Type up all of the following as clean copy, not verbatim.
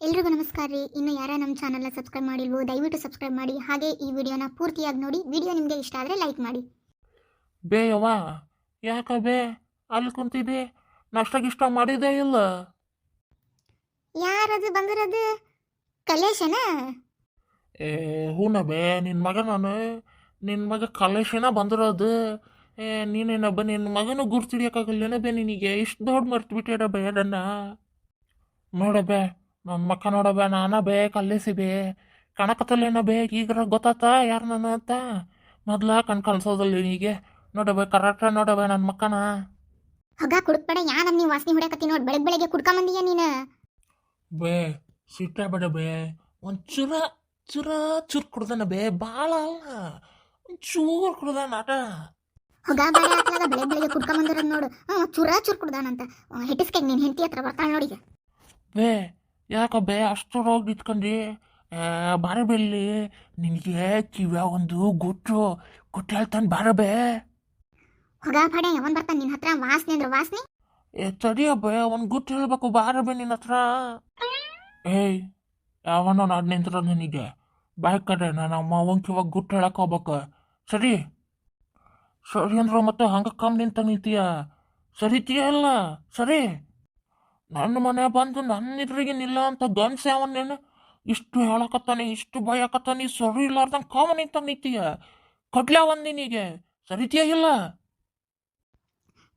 ಎಲ್ರಿಗೂ ನಮಸ್ಕಾರ ರೀ. ಇನ್ನು ಯಾರ ನಮ್ಮ ಚಾನಲ್ನ ಸಬ್ಸ್ಕ್ರೈಬ್ ಮಾಡಿಲ್ವೋ ದಯವಿಟ್ಟು ಸಬ್ಸ್ಕ್ರೈಬ್ ಮಾಡಿ. ಹಾಗೆ ಈ ವಿಡಿಯೋನ ಪೂರ್ತಿಯಾಗಿ ನೋಡಿ. ವಿಡಿಯೋ ನಿಮಗೆ ಇಷ್ಟ ಆದರೆ ಲೈಕ್ ಮಾಡಿ. ಬೇಯವ್ವ, ಯಾಕ ಬೇ ಅಲ್ಲಿ ಕುಂತಿದ್ದೆ? ನಾಷ್ಟಾಗಿಷ್ಟ ಮಾಡಿದೆ ಇಲ್ಲ? ಯಾರದು ಬಂದಿರೋದು? ಕಲೇಶನ? ಏ ಹೂನ ಬೇ, ನಿನ್ನ ಮಗ ನಾನು, ನಿನ್ನ ಮಗ ಕಲೇಶನ ಬಂದಿರೋದು. ನೀನೇನಬ್ಬ ನಿನ್ನ ಮಗನೂ ಗುರ್ತಿಡಿಯೋಕ್ಕಾಗಲ್ಲೇನ ಬೇ ನಿನಗೆ? ಇಷ್ಟು ದೊಡ್ಡ ಮರ್ತು ಬಿಟ್ಟಿರ ಬೇ ನನ್ನ. ನೋಡಬೇ ನನ್ನ ಮಕ್ಕ ನೋಡಬೇ, ನಾನ ಬೇ ಕಲ್ಲೇಸಿ ಬೇ ಕಣಕತ್ತಲ್ಲೇನ ಬೇ ಈಗ ಗೊತ್ತಾತ ಯಾರು ನನ್ನ ಅಂತ? ಮೊದ್ಲ ಕಣ್ ಕಲ್ಸೋದಲ್ಲ ನೀಗೆ. ನೋಡಬೇ ಕರೆಕ್ಟ ನೋಡಬೇ ನನ್ನ ಮಕ್ಕನ. ಹೊಗ ಕುಡುಕ್ಬೇಡ, ಯಾ ನಮ್ಮ ವಾಸನೆ ಹೊಡ್ಯಾಕತ್ತಿ ನೋಡಿ. ಬೆಳಗ್ಗೆ ಕುಡ್ಕೊಂಬಂದೀಯ ನೀನು. ಬೇ ಸಿಟ್ಟ ಬೇಡ ಬೇ, ಒಂದು ಚೂರು ಕುಡ್ದಾನ ಬೇ, ಭಾಳ ಅಲ್ಲ, ಒಂದು ಚೂರು ಕುಡ್ದಾನ ಆಟ. ಹೊಗ ಬೇಡ ಹಾಕ್ಲಾಗ ಬೆಳಗ್ಗೆ ಕುಡ್ಕೊಂಬಂದಿರೋದು ನೋಡು. ಚೂರು ಕುಡ್ದಾನಂತ. ಹೆಟ್ಟಿಸ್ಕೆ ನೀನು ಹೆಂಡತಿ ಹತ್ರ ಬರ್ತಾಳೆ ನೋಡಿ. ಬೇ ಯಾಕ ಬೇ ಅಷ್ಟು ರೋಗ ಇಟ್ಕೊಂಡಿ? ಬಾರ ಬೆಲ್ಲಿ ನಿನಗೆ ಕಿವ್ಯಾ ಒಂದು ಗುಟ್ಟು ಗುಟ್ಟು ಹೇಳ್ತಾನೆ ಬಾರ ಬೇ. ಹೊಗ ಬೇಡ, ಯಾವನ್ ಬರ್ತಾನೆ ನಿನ್ನ ಹತ್ರ? ವಾಸನೆ ಅಂದ್ರೆ ವಾಸನೆ. ತಡಿಯ ಬೇ, ಒಂದು ಗುಟ್ಟು ಹೇಳ್ಬೇಕು ಬಾರ ಬೇ ನಿನ್ನ ಹತ್ರ. ಏಯ್ ಯಾವನೋ ನಾಡ್ ನಿಂತ್ರ ನನಗೆ ಬಾಯ್ ಕಡೆ ನಾನು ಅಮ್ಮ ಅವಂಗೆ ಇವಾಗ ಗುಟ್ಟು ಹೇಳಕ್ಕೆ ಹೋಗ್ಬೇಕು. ಸರಿ ಸರಿ ಅಂದ್ರೆ ಮತ್ತೆ ಹಂಗೆ ಕಮ್ಮಿ ನಿಂತೀಯ? ಸರಿತೀಯ ಅಲ್ಲ? ಸರಿ, ನನ್ನ ಮನೆ ಬಂದು ನನ್ನ ಎದುರಿಗೆ ನಿಲ್ಲ ಅಂತ ಗನ್ಸ್ ಯಾವನ್ನೇನು ಇಷ್ಟು ಹೇಳಕತ್ತಾನೆ, ಇಷ್ಟು ಭಯಕತ್ತಾನೆ, ಸರಿ ಇಲ್ಲಾರ್ದಂಗೆ ಕಾಮ ನಿಂತೀಯ? ಕಡ್ಲ ಒಂದಿನಿಗೆ ಸರಿತೀಯ ಇಲ್ಲ?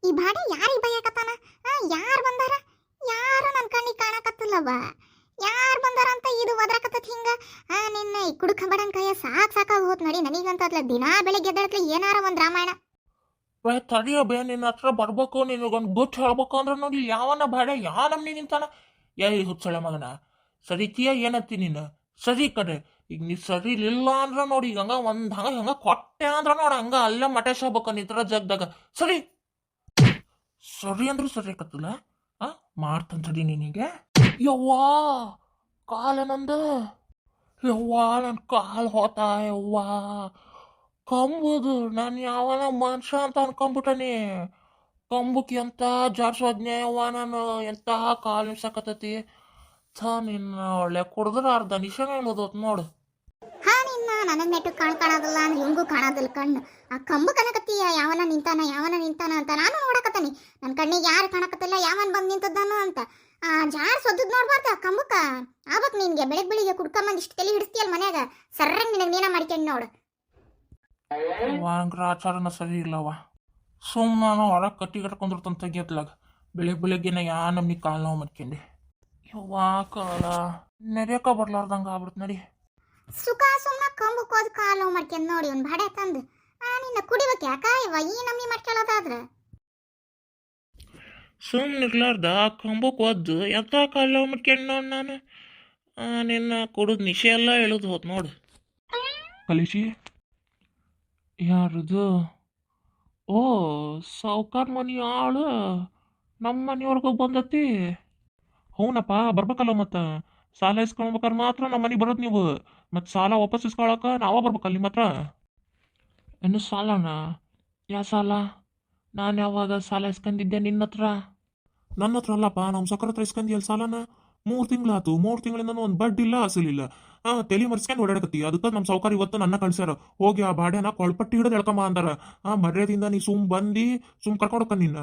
ಈ ಬಾಡಿ ಯಾರಿಗೆ ಬೈಯಕತ್ತಾನ? ಯಾರು ಬಂದಾರ? ಯಾರು ನನ್ನ ಕಣ್ಣಿಗೆ ಕಾಣಕತ್ತಿಲ್ಲವ? ಯಾರು ಬಂದಾರ ಅಂತ ಇದು ಒದ್ರಾಕತ್ತದ ಹಿಂಗ? ನಿನ್ನ ಈ ಕುಡುಕ ಬಡನ್ ಕೈಯ ಸಾಕಾಗಿ ಹೋತ್ ನಡಿ. ನನಗಂತ ದಿನಾ ಬೆಳಿಗ್ಗೆ ಎದ್ದೇಳತ್ಲೆ ಏನಾರ ಒಂದು ರಾಮಾಯಣ. ಬೇ ತಡಿಯ ಬೇ, ನಿನ್ನ ಹತ್ರ ಬರ್ಬೇಕು, ನಿನಗೊಂದು ಗುಟ್ಟು ಹೇಳ್ಬೇಕು ಅಂದ್ರೆ ನೋಡಿ ಯಾವನ ಬಾಡ ಯಾವ ನಮ್ನಿ ನಿಂತಾನ? ಹುಚ್ಚಳೆ ಮಗನ, ಸರಿತೀಯ ಏನತ್ತಿ ನೀನು? ಸರಿ ಕಡೆ ಈಗ ನೀ ಸರಿ ಇಲ್ಲ ಅಂದ್ರೆ ನೋಡಿ, ಈಗ ಹಂಗ ಒಂದು ಹಂಗ ಕೊಟ್ಟೆ ಅಂದ್ರೆ ನೋಡ ಹಂಗ ಅಲ್ಲೇ ಮಟೇಶ್ ಹೋಗ್ಬೇಕು ನಿತ್ರ ಜಗ್ದಾಗ. ಸರಿ ಸರಿ ಅಂದ್ರು ಸರಿ ಆಕತ್ತಲ್ಲ. ಮಾಡ್ತಾನ ಸರಿ ನಿನಗೆ. ಯವ್ವಾ ಕಾಲ ನಂದು, ಯವ್ವಾ ನನ್ನ ಕಾಲು ಹೋತ, ಯವ್ವಾ ಕಂಬುದು ನಾನು ಯಾವನ ಮನುಷ್ಯ ಅಂತ ಅನ್ಕೊಂಬಿಟ್ಟನಿ. ಕಂಬಕ್ಕೆ ಎಂತ ಜಾಡ್ಸೋದ್ನೆ ಯವ್ವ ನಾನು, ಎಂತ ಕಾಲು ನಿಮ್ಸಕತ್ತತಿ. ನಿನ್ನ ಒಳ್ಳೆ ಕುಡಿದ್ರೆ ಅರ್ಧ ನಿಶಾನ ಹೇಳೋದತ್ ನೋಡು. ನಿನ್ನ ನನಗೆ ನೆಟ್ಟು ಕಾಣೋದಿಲ್ಲ ಅಂದ್ರೆ ಇವಂಗೂ ಕಾಣೋದಿಲ್ಲ ಕಣ್ಣು. ಆ ಕಂಬ ಕಣಕತ್ತೀಯ, ಯಾವನ ನಿಂತಾನ ಅಂತ ನಾನು ನೋಡಕತ್ತಾನಿ. ನನ್ನ ಕಣ್ಣಿಗೆ ಯಾರು ಕಾಣಕತ್ತಿಲ್ಲ, ಯಾವನ್ ಬಂದು ನಿಂತದ್ದಾನು ಅಂತ. ಜಾರ್ ಸೊದ್ದದ್ ನೋಡ್ಬಾರ್ದ ಆ ಕಂಬಕ್ಕ. ಆಬಕ್ ನಿನ್ಗೆ ಬೆಳಿಗ್ಗೆ ಕುಡ್ಕೊಂಬಂದು ಇಷ್ಟು ತಲೆ ಹಿಡಿಸ್ತೀಯಲ್ಲ ಮನ್ಯಾಗ, ಸರ್ರಂಗ್ ನಿನಗೆ ನೀನ ಮಾಡ್ಕೊಂಡು ನೋಡು. ಆಚಾರನ ಸರಿ ಇಲ್ಲವ. ನಾನು ಹೊರಗೆ ಕಟ್ಟಿ ಕಟ್ಕೊಂಡಿರ್ತಂತ ತೆಗಿಯತ್ಲಾಗ ಬೆಳಿಗ್ಗೆನ ಯಾ ನಮ್ನಿ ಕಾಲು ನೋವು ಮಾಡ್ಕೊಂಡೆ. ಯವ್ವಾ ಕಾಲ ನೆರೆಯಕ ಬರ್ಲಾರ್ದಂಗ ಆಗ್ಬಿಡ್ತು ನಡಿ. ಸುಖ ಸುಮ್ಮನೆ ಕಂಬಕ್ಕೆ ಹೋದ್ ಕಾಲು ನೋವು ಮಾಡ್ಕೊಂಡು ನೋಡಿ ಒಂದು ಬಾಡೆ ತಂದು. ನಿನ್ನ ಕುಡಿಬೇಕು ಯಾಕ ಇವ ಈ ನಮ್ನಿ ಮಾಡ್ಕೊಳ್ಳೋದಾದ್ರೆ? ಸುಮ್ಮನಿರ್ಲಾರ್ದ ಕಂಬಕ್ಕೆ ಒದ್ದು ಎಂತ ಕಾಲು ನೋವು ಮಾಡ್ಕೊಂಡು ನೋಡಿ ನಾನು. ನಿನ್ನ ಕುಡಿದು ನಿಶೆ ಎಲ್ಲ ಹೇಳೋದು ಹೋತ್ ನೋಡು. ಕಲಿಸಿ ಯಾರದು? ಓ ಸಾವ್ಕಾರ ಮನಿ ಆಳು ನಮ್ಮ ಮನೆಯವ್ರಿಗೂ ಬಂದತಿ. ಹೌನಪ್ಪ ಬರ್ಬೇಕಲ್ಲ, ಮತ್ತು ಸಾಲ ಇಸ್ಕೊಳ್ಬೇಕಾದ್ರೆ ಮಾತ್ರ ನಮ್ಮ ಮನೆಗೆ ಬರೋದು ನೀವು. ಮತ್ತು ಸಾಲ ವಾಪಸ್ ಇಸ್ಕೊಳಕ್ಕೆ ನಾವೇ ಬರ್ಬೇಕಲ್ಲ ನಿಮ್ಮ ಹತ್ರ. ಇನ್ನು ಸಾಲನ? ಯಾವ ಸಾಲ? ನಾನು ಯಾವಾಗ ಸಾಲ ಇಸ್ಕೊಂಡಿದ್ದೆ ನಿನ್ನ ಹತ್ರ? ನನ್ನ ಹತ್ರ ಅಲ್ಲಪ್ಪ, ನಮ್ಮ ಸಕ್ಕರ ಹತ್ರ ಇಸ್ಕೊಂಡಿಯಲ್ಲ ಸಾಲನ. 3 ತಿಂಗಳಾತು, 3 ತಿಂಗಳಿಂದ ಒಂದು ಬಡ್ಡಿ ಇಲ್ಲ ಅಸಲಿಲ್ಲ. ತಲೆ ಮರ್ಸ್ಕೊಂಡು ಓಡಾಡಕತ್ತಿ. ಅದಕ್ಕೆ ನಮ್ಮ ಸಾವ್ಕಾರ ಇವತ್ತು ನನ್ನ ಕಳ್ಸ್ಯಾರ, ಹೋಗಿ ಆ ಬಾಡ್ಯಾನ ಕೊಳ್ಪಟ್ಟಿ ಹಿಡಿದು ಎಳ್ಕೊಂಬ ಅಂದಾರ. ಮರ್ಯಾದಿಂದ ನೀ ಸುಮ್ ಕರ್ಕೊಡಕ ನಿನ್ನ.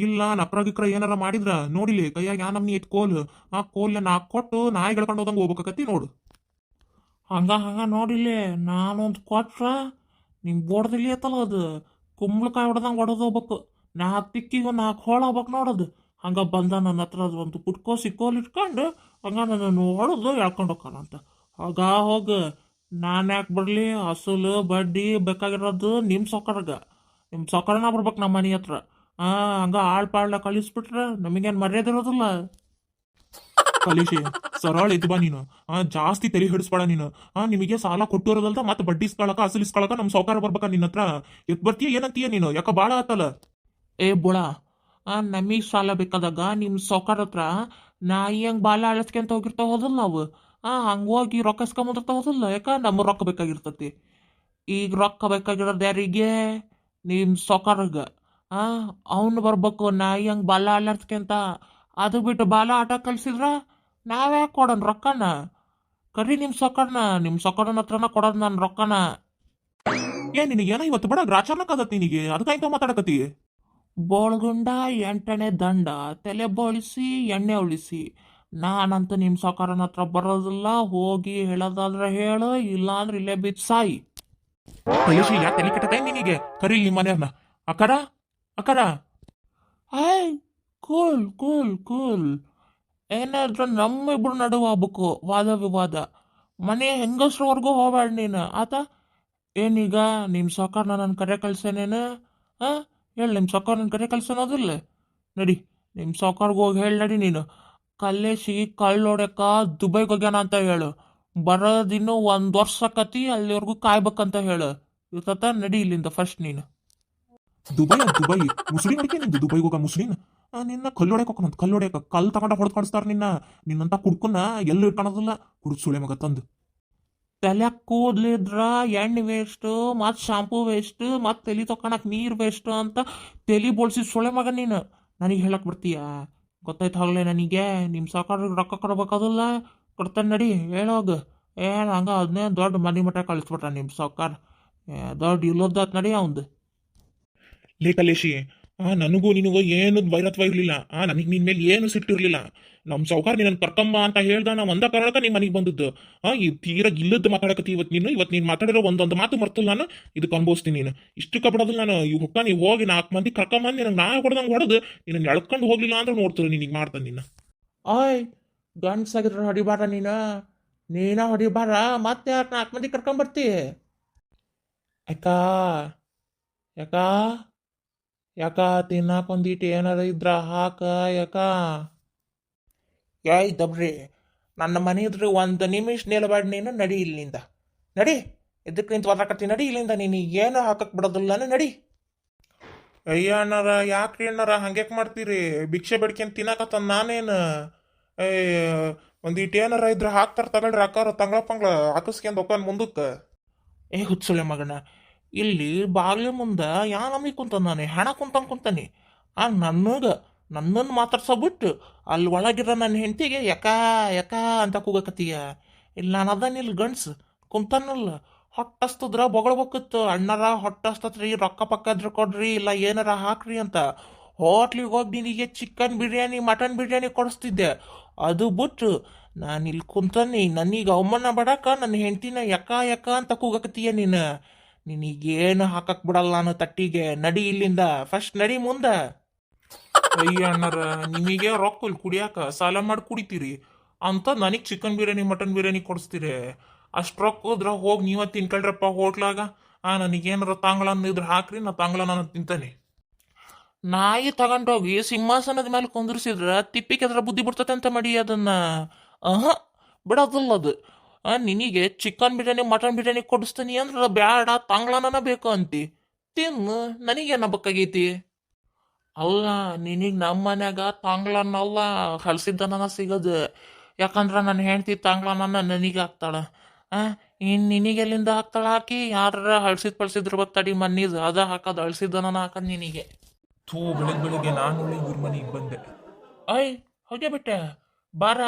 ಇಲ್ಲ ನಕ್ರ ಏನಾರ ಮಾಡಿದ್ರ ನೋಡಿಲಿ ಕೈಯಾಗ ಯಾ ನಮ್ನಿ ಎತ್ ಕೋಲ್, ಆ ಕೋಲ್ನ ನಾ ಕೊಟ್ಟು ನಾಯಿ ಎಳ್ಕೊಂಡು ಹೋದಂಗೆ ಹೋಗ್ಬೇಕತ್ತಿ ನೋಡು. ಹಂಗ ನೋಡಿಲಿ ನಾನೊಂದು ಕೊಟ್ರ ನಿಮ್ ಬೋರ್ದಲ್ಲಿ ಐತಲ್ಲ ಅದು ಕುಂಬಳಕಾಯಿ ಹೊಡೆದಂಗೆ ಹೊಡೆದು ಹೋಗ್ಬೇಕು. 4 ತಿಕ್ಕಿಗೆ 4 ಹೋಳ ಹೋಗ್ಬೇಕು ನೋಡೋದು. ಹಂಗ ಬಂದ ನನ್ನ ಹತ್ರ ಅದು ಒಂದು ಪುಟ್ಕೋ ಸಿಕ್ಕೋಲ್ ಇಟ್ಕೊಂಡು ಹಂಗ ನನ್ನನ್ನು ಹೊಡೆದು ಎಳ್ಕೊಂಡು ಹೋಗ್ಕಾನಂತ. ಆಗ ಹೋಗ ನಾನು ಯಾಕೆ ಬರಲಿ? ಅಸಲು ಬಡ್ಡಿ ಬೇಕಾಗಿರೋದು ನಿಮ್ಮ ಸೌಕರ್ಯನ ಬರ್ಬೇಕು ನಮ್ಮ ಮನೆ ಹತ್ರ. ಹಂಗ ಪಾಳ್ಲ ಕಳಿಸ್ಬಿಟ್ರೆ ನಮಗೇನು ಮರ್ಯಾದೆ ಇರೋದಿಲ್ಲ. ಕಲಿಸಿ ಸರಳ ಇದ್ ಬಾ ನೀನು. ಜಾಸ್ತಿ ತಲೆ ಹಿಡಿಸ್ಬೇಡ ನೀನು. ನಿಮಗೆ ಸಾಲ ಕೊಟ್ಟಿರೋದಲ್ದ ಮತ್ತೆ ಬಡ್ಡಿ ಇಸ್ಕೊಳಕ ಅಸಲು ಇಸ್ಕೊಳಕ ನಮ್ಮ ಸೌಕಾರ ಬರ್ಬೇಕ ನಿನ್ನ ಹತ್ರ. ಎತ್ ಬರ್ತೀಯ ಏನಂತೀಯ ನೀನು? ಯಾಕ ಭಾಳ ಆತಲ್ಲ. ಏ ಬುಳ, ನಮಗೆ ಸಾಲ ಬೇಕಾದಾಗ ನಿಮ್ಮ ಸೌಕಾರ ಹತ್ರ ನಾಯಿ ಹಂಗೆ ಬಾಲ ಅಳಸ್ಕೊಂತ ಹೋಗಿರ್ತಾವ ಹೋದಲ್ಲ ನಾವು. ಹಂಗೆ ಹೋಗಿ ರೊಕ್ಕ ಇಸ್ಕೊಂಬಂದಿರ್ತಾವ ಹೋದಲ್ಲ. ಯಾಕ ನಮ್ಮ ರೊಕ್ಕ ಬೇಕಾಗಿರ್ತತಿ. ಈಗ ರೊಕ್ಕ ಬೇಕಾಗಿರೋದು ಯಾರಿಗೆ? ನಿಮ್ಮ ಸೌಕಾರಗ. ಅವನು ಬರ್ಬೇಕು ನಾಯಿ ಹಂಗೆ ಬಾಲ ಅಳ್ಳಾಡ್ಸ್ಕೊಂತ. ಅದು ಬಿಟ್ಟು ಬಾಲ ಆಟ ಕಲ್ಸಿದ್ರ ನಾವ್ಯಾಕೆ ಕೊಡೋಣ ರೊಕ್ಕನ? ಕರಿ ನಿಮ್ಮ ಸೊಕ್ಕಡನ ಹತ್ರನ ಕೊಡೋದು ನಾನು ರೊಕ್ಕನ. ನಿನಗೇನ ಇವತ್ತು ಬಡ ಗ್ರಾಚಾರನಕ್ಕಾಗತ್ತೆ ನಿನಗೆ, ಅದಕ್ಕಾಯ್ತ ಮಾತಾಡಕತ್ತಿ. ಬೋಳ್ಗುಂಡ 8ನೇ ದಂಡ, ತಲೆ ಬೋಳಿಸಿ ಎಣ್ಣೆ ಉಳಿಸಿ. ನಾನಂತೂ ನಿಮ್ಮ ಸೊಕಾರನ ಹತ್ರ ಬರೋದಿಲ್ಲ. ಹೋಗಿ ಹೇಳೋದಾದ್ರೆ ಹೇಳು, ಇಲ್ಲಾಂದ್ರೆ ಇಲ್ಲೇ ಬಿದ್ದು ಸಾಯಿ. ಕಳಿಸಿ ಯಾಕೆ ತಲೆ ಕೆಟ್ಟತೈ ನಿನಗೆ? ಕರೀಲಿ ನಿಮ್ಮ ಮನೆಯವ್ರನ್ನ. ಅಕ್ಕರ ಅಕ್ಕರ. ಆಯ್ ಕೂಲ್ ಕೂಲ್ ಕೂಲ್. ಏನಾದ್ರೂ ನಮ್ಮಿಬ್ರು ನಡುವೆ ಆಗ್ಬೇಕು ವಾದ ವಿವಾದ. ಮನೆ ಹೆಂಗಸ್ರವರೆಗೂ ಹೋಗ್ಬೇಡ ನೀನು ಆತ. ಏನೀಗ ನಿಮ್ಮ ಸೊಕಾರನ ನನ್ನ ಕರೆ ಕಳ್ಸೇನೇನು? ಹಾಂ ಹೇಳಿ, ನಿಮ್ಮ ಸೊಕಾರ ನನ್ನ ಕರೆ ಕಳ್ಸೋನೋದಿಲ್ಲ? ನಡಿ, ನಿಮ್ಮ ಸೊಕಾರ್ಗೆ ಹೋಗಿ ಹೇಳಿ ನಡಿ ನೀನು. ಕಲ್ಲೇಸಿ ಕಳ್ಳೊಡ್ಯಕ ದುಬೈಗೆ ಹೋಗ್ಯಾನ ಅಂತ ಹೇಳು. ಬರೋದಿನ್ನು 1 ವರ್ಷ ಕತಿ, ಅಲ್ಲಿವರೆಗೂ ಕಾಯ್ಬೇಕಂತ ಹೇಳು. ಇವತ್ತ ನಡಿ ಇಲ್ಲಿಂದ ಫಸ್ಟ್ ನೀನು. ದುಬೈ ದುಬೈ ಮುಸ್ಲಿಂ ಅಡಿಕೆ ನಿಂದು ದುಬೈಗೆ ಹೋಗ ಮುಸ್ಲಿಂ. ನಿನ್ನ ಕಲ್ಲೊಡೆಕ್ ಹೋಗೋಣಂತ, ಕಲ್ಲೊಡೆಕ ಕಲ್ಲು ತಗೊಂಡ ಹೊಡೆದು ಕಳಿಸ್ತಾರ ನಿನ್ನಂತ ಕುಡ್ಕನ್ನ ಎಲ್ಲೂ ಇಟ್ಕೊಳೋದಿಲ್ಲ. ಕುಡಿದ್ ಸುಳೆ ಮಗ ತಂದು ತಲೆ ಕೂದ್ಲಿದ್ರ ಎಣ್ಣೆ ವೇಸ್ಟ್, ಮತ್ತು ಶಾಂಪೂ ವೇಸ್ಟ್, ಮತ್ತು ತಲೆ ತೊಗೊಳಕ್ ನೀರು ವೇಸ್ಟ್ ಅಂತ ತಲೆ ಬೋಳ್ಸಿ ಸುಳೆ ಮಗ ನೀನು. ನನಗೆ ಹೇಳಕ್ ಬರ್ತೀಯ? ಗೊತ್ತಾಯ್ತು ಆಗಲೇ ನನಗೆ. ನಿಮ್ಮ ಸಾಕಾರಿಗೆ ರೊಕ್ಕ ಕೊಡ್ಬೇಕಾದಿಲ್ಲ, ಕೊಡ್ತಾನೆ ನಡಿ ಹೇಳೋಗ. ಏನು ಹಂಗ ಅದನ್ನೇ ದೊಡ್ಡ ಮನೆ ಮಠ ಕಳಿಸ್ಬಿಟ್ರ ನಿಮ್ಮ ಸಾಕಾರ. ದೊಡ್ಡ ಇಲ್ಲೋದಾತ್ ನಡಿ ಅವಂದು. ಲೇ ಕಲೇಶಿ, ನನಗೂ ನಿನಗೂ ಏನು ವೈರತ್ವ ಇರಲಿಲ್ಲ. ನನಗೆ ನಿನ್ನ ಮೇಲೆ ಏನು ಸಿಟ್ಟಿರಲಿಲ್ಲ. ನಮ್ಮ ಸಾವುಕಾರ ನಿನ್ನ ಕರ್ಕಂಬ ಅಂತ ಹೇಳ್ದ, ನಾ ಒಂದ ಕಾರಣಕ್ಕೆ ನಿಮ್ಮ ಮನೆಗೆ ಬಂದದ್ದು. ಈ ತೀರ ಇಲ್ಲದ್ದು ಮಾತಾಡಕತ್ತಿ ಇವತ್ತು ನೀನು ಮಾತಾಡಿರೋ ಒಂದೊಂದು ಮಾತು ಮರ್ತಲ್ಲ. ನಾನು ಇದಕ್ಕೆ ಅನ್ಭವಿಸ್ತೀನಿ. ನೀನು ಇಷ್ಟಕ್ಕೆ ಬಿಡೋದಿಲ್ಲ. ನಾನು ಇವ್ ಹೊಕ್ಕ ನೀವು ಹೋಗಿ 4 ಮಂದಿ ಕರ್ಕೊಂಬಂದು ನನಗೆ ನಾ ಹೊಡೆದಂಗೆ ಹೊಡೆದು ನಿನ್ನ ಎಳ್ಕೊಂಡು ಹೋಗ್ಲಿಲ್ಲ ಅಂದ್ರೆ ನೋಡ್ತಾರೆ ನಿನಗೆ ಮಾಡ್ತಾನೆ ನಿನ್ನ. ಆಯ್ ಗಂಡ್ಸಾಗಿದ್ರೆ ಹೊಡಿಬಾರ ನೀನ ಹೊಡಿಬಾರ. ಮತ್ತೆ 4 ಮಂದಿ ಕರ್ಕೊಂಬರ್ತಿ. ಯಾಕಾ ಯಾಕಾ ಯಾಕ ತಿನ್ನಾಕೊಂದಿಟ್ಟು ಏನಾರ ಇದ್ರ ಹಾಕ. ಯಾಕ ಯಾಯ್ ದಬ್ರಿ, ನನ್ನ ಮನೆ ಇದ್ರೆ 1 ನಿಮಿಷ ನಿಲ್ಬೇಡ ನೀನು. ನಡಿ ಇಲ್ಲಿಂದ, ನಡಿ. ಇದಕ್ಕೆ ನಿಂತು ಒದಕತ್ತಿ, ನಡಿ ಇಲ್ಲಿಂದ. ನೀನು ಏನು ಹಾಕಕ್ ಬಿಡೋದಿಲ್ಲ, ನಡಿ. ಅಯ್ಯ ಅಣ್ಣಾರ, ಯಾಕ್ರಿ ಅಣ್ಣಾರ ಹಂಗ್ಯಾಕೆ ಮಾಡ್ತೀರಿ? ಭಿಕ್ಷೆ ಬೇಡ್ಕೆಂತ ತಿನ್ನಕತ್ತ ನಾನೇನು? ಒಂದಿಟ್ಟು ಏನಾರ ಇದ್ರೆ ಹಾಕ್ತಾರ ತಗೊಳ್ರಿ ಅಕ್ಕಾರ. ತಂಗಳ ಹಾಕಿಸ್ಕೊಂಡ್ ಹೋಗ್ತಾನೆ ಮುಂದಕ್ಕೆ. ಹುಚ್ಚುಳೆ ಮಗನ, ಇಲ್ಲಿ ಬಾಗಿಲ ಮುಂದೆ ಯಾ ನಮಗೆ ಕುಂತಾನೆ, ಹೆಣ ಕುಂತಾನೆ. ನನ್ನನ್ನು ಮಾತಾಡ್ಸೋಬಿಟ್ಟು ಅಲ್ಲಿ ಒಳಗಿರೋ ನನ್ನ ಹೆಂಡತಿಗೆ ಯಾಕ ಅಂತ ಕೂಗಕತ್ತೀಯ. ಇಲ್ಲಿ ನಾನು ಅದನ್ನಿಲ್ಲಿ ಗಂಡ್ಸು ಕುಂತಾನಲ್ಲ, ಹೊಟ್ಟಸ್ತದ್ರ ಬೊಗಳ್ಬೇಕಿತ್ತು. ಅಣ್ಣಾರ ಹೊಟ್ಟಸ್ತತ್ರಿ, ರೊಕ್ಕ ಪಕ್ಕ ಇದ್ರೆ ಕೊಡ್ರಿ, ಇಲ್ಲ ಏನಾರ ಹಾಕ್ರಿ ಅಂತ. ಹೋಟ್ಲಿಗೆ ಹೋಗಿ ನಿನಗೆ ಚಿಕನ್ ಬಿರಿಯಾನಿ, ಮಟನ್ ಬಿರಿಯಾನಿ ಕೊಡಿಸ್ತಿದ್ದೆ. ಅದು ಬಿಟ್ಟು ನಾನು ಇಲ್ಲಿ ಕುಂತಾನೆ, ನನಗೆ ಅವಮಾನ ಬಡಕ ನನ್ನ ಹೆಂಡತಿನ ಯಾಕ ಅಂತ ಕೂಗಕತ್ತೀಯ ನೀನು. ನಿನಗೇನು ಹಾಕಕ್ ಬಿಡಲ್ಲ ನಾನು ತಟ್ಟಿಗೆ. ನಡಿ ಇಲ್ಲಿಂದ ಫಸ್ಟ್, ನಡಿ ಮುಂದ. ಅಯ್ಯ ಅಣ್ಣಾರ, ನಿಮಗೆ ರೊಕ್ಕ ಇಲ್ಲಿ ಕುಡಿಯಾಕ ಸಾಲ ಮಾಡಿ ಕುಡಿತೀರಿ ಅಂತ ನನಗೆ ಚಿಕನ್ ಬಿರಿಯಾನಿ, ಮಟನ್ ಬಿರಿಯಾನಿ ಕೊಡಿಸ್ತೀರಿ. ಅಷ್ಟು ರೊಕ್ಕ ಹೋದ್ರ ಹೋಗಿ ನೀವ ತಿನ್ಕೊಳ್ರಪ್ಪ ಹೋಟ್ಲಾಗ. ನನಗೇನಾರ ತಾಂಗ್ಳನ್ನ ಇದ್ರೆ ಹಾಕ್ರಿ, ನಾ ತಾಂಗ್ಳ ನಾನು ತಿಂತಾನೆ. ನಾಯಿ ತಗೊಂಡೋಗಿ ಸಿಂಹಾಸನದ ಮೇಲೆ ಕುಂದ್ರಿಸಿದ್ರ ತಿಪ್ಪಿಗೆ ಅದ್ರ ಬುದ್ಧಿ ಬಿಡ್ತತೆ ಅಂತ ಮಾಡಿ ಅದನ್ನ ಬಿಡೋದಿಲ್ಲ ಅದು. ನಿನಗೆ ಚಿಕನ್ ಬಿರಿಯಾನಿ, ಮಟನ್ ಬಿರಿಯಾನಿ ಕೊಡಿಸ್ತೀನಿ ಅಂದ್ರೆ ಬ್ಯಾಡ, ತಾಂಗ್ಳನ ಬೇಕು ಅಂತಿ. ತಿನ್ನು, ನನಗೇನ ಬೇಕಾಗೈತಿ? ಅಲ್ಲ, ನಿನಗೆ ನಮ್ಮ ಮನ್ಯಾಗ ತಾಂಗ್ಳನ್ನಲ್ಲ ಹಳಸಿದ್ದನ ಸಿಗೋದು. ಯಾಕಂದ್ರೆ ನನ್ನ ಹೆಂಡತಿ ತಾಂಗ್ಳನ್ನ ನನಗೆ ಹಾಕ್ತಾಳ. ಇನ್ನು ನಿನಗೆಲ್ಲಿಂದ ಹಾಕ್ತಾಳ ಹಾಕಿ? ಯಾರ ಹಳ್ಸಿದ್ ಪಳ್ಸಿದ್ರು ತಡಿ ಮನ್ನಿದು ಅದ ಹಾಕೋದು, ಹಳ್ಸಿದ್ದನ ಹಾಕೋದು ನಿನಗೆ. ಬೆಳಗ್ಗೆ ನಾನು ಇವ್ರ ಮನೆಗೆ ಬಂದೆ. ಹೋಗ್ಯ ಬಿಟ್ಟೆ. ಬಾರ,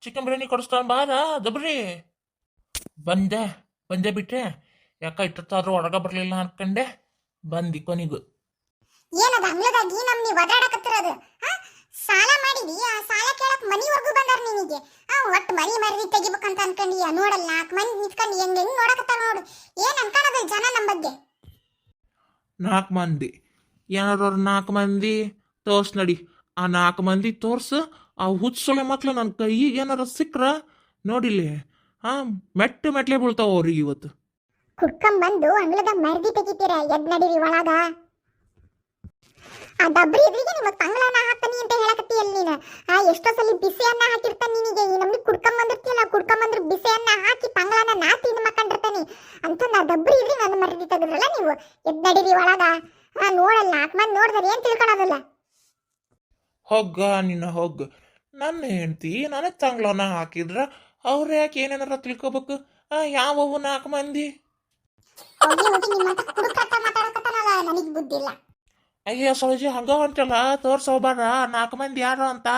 ಚಿಕನ್ ಬಿರಿಯಾನಿ ಕೊಡಿಸ್ತಾನ ಬಾರ ದಬ್ರಿ. ಬಂದೆ ಬಿಟ್ಟೆ. ಯಾಕ ಇಟ್ಟಾದ್ರೂ ಒಳಗ ಬರ್ಲಿಲ್ಲ ಅನ್ಕಂಡೆ ಬಂದಿ ಕೊನಿಗೂ. ಏನದ ಅಂಗ್ಲದಾಗಿ ನಮ್ನಿ ಒದಾಡಕತ್ತಿರೋದು? ಸಾಲ ಮಾಡಿದಿ, ಆ ಸಾಲ ಕೇಳಕ್ ಮನಿವರೆಗೂ ಬಂದಾರ ನಿನಗೆ. ಒಟ್ಟು ಮನಿ ಮರದಿ ತೆಗಿಬೇಕಂತ ಅನ್ಕೊಂಡಿಯ. ನೋಡಲ್ಲ 4 ಮಂದಿ ನಿಂತ್ಕೊಂಡು ಹೆಂಗ್ ನೋಡಕತ್ತಾರ ನೋಡು. ಏನ್ ಅನ್ಕೊಳ್ಳೋದು ಜನ ನಮ್ಮ ಬಗ್ಗೆ? 4 ಮಂದಿ ಏನಾದ್ರು 4 ಮಂದಿ ತೋರ್ಸ್ ನಡಿ. ಆ 4 ಮಂದಿ ತೋರ್ಸು. ಆ ಹುಚ್ಚೊಳೆ ಮಕ್ಳು ನನ್ನ ಕೈಗೆ ಏನಾರ ಸಿಕ್ಕ್ರ ನೋಡಿಲ್ಲಿ, ಮೆಟ್ಲೆ ಬೀಳ್ತಾವ ಅವ್ರಿಗೆ ಇವತ್ತು. ಕುಡ್ಕೊಂಬಂದು ಅಂಗ್ಲದ ಮರದಿ ತೆಗಿತೀರ, ಎದ್ ನಡೀರಿ ಒಳಗ. ಆ ಡಬ್ರಿ ಇದ್ರಿಗೆ ನಿಮಗ್ ತಂಗಳನ್ನ ಹಾಕ್ತಾನಿ ಅಂತ ಹೇಳಕತ್ತೀಯಲ್ಲ ನೀನು. ಎಷ್ಟೋ ಸಲ ಬಿಸಿ ಅನ್ನ ಹಾಕಿರ್ತಾನೆ ನಿನಗೆ. ಈ ನಮ್ನಿ ಕುಡ್ಕೊಂಬಂದಿರ್ತೀಯಲ್ಲ, ಕುಡ್ಕೊಂಬಂದ್ರೆ ಬಿಸಿ ಅನ್ನ ಹಾಕಿ ತಂಗಳನ್ನ ನಾ ತಿಂದು ಮಕ್ಕಂಡಿರ್ತಾನೆ ಅಂತ. ನಾ ಡಬ್ರಿ ಇದ್ರಿ ನನ್ನ ಮರದಿ ತೆಗೆದ್ರಲ್ಲ ನೀವು. ಎದ್ ನಡೀರಿ ಒಳಗ. ನೋಡಲ್ಲ 4 ಮಂದಿ ನೋಡಿದ್ರೆ ಏನ್ ತಿಳ್ಕೊಳೋದಿಲ್ಲ. ಹೋಗ ನಿನ್ನ ಹೋಗ್. ನನ್ನ ಹೆಂಡತಿ ನನಗೆ ತಂಗ್ಳನ್ನ ಹಾಕಿದ್ರ ಅವ್ರ ಯಾಕೆ ಏನೇನಾರ ತಿಳ್ಕೊಬೇಕು? ಯಾವವು 4 ಮಂದಿ? ಹೋಗಿ ನಿಮ್ಮಂತ ಕುಡುಕಟ್ಟ ಮಾತಾಡಕತ್ತಾನಲ್ಲ, ನನಗ್ ಬುದ್ಧಿ ಇಲ್ಲ. ಅಯ್ಯ ಸೌಜಿ, ಹಂಗ ಹೊಂಟಲ್ಲ ತೋರ್ಸೋಬಾರ 4 ಮಂದಿ ಯಾರು ಅಂತ.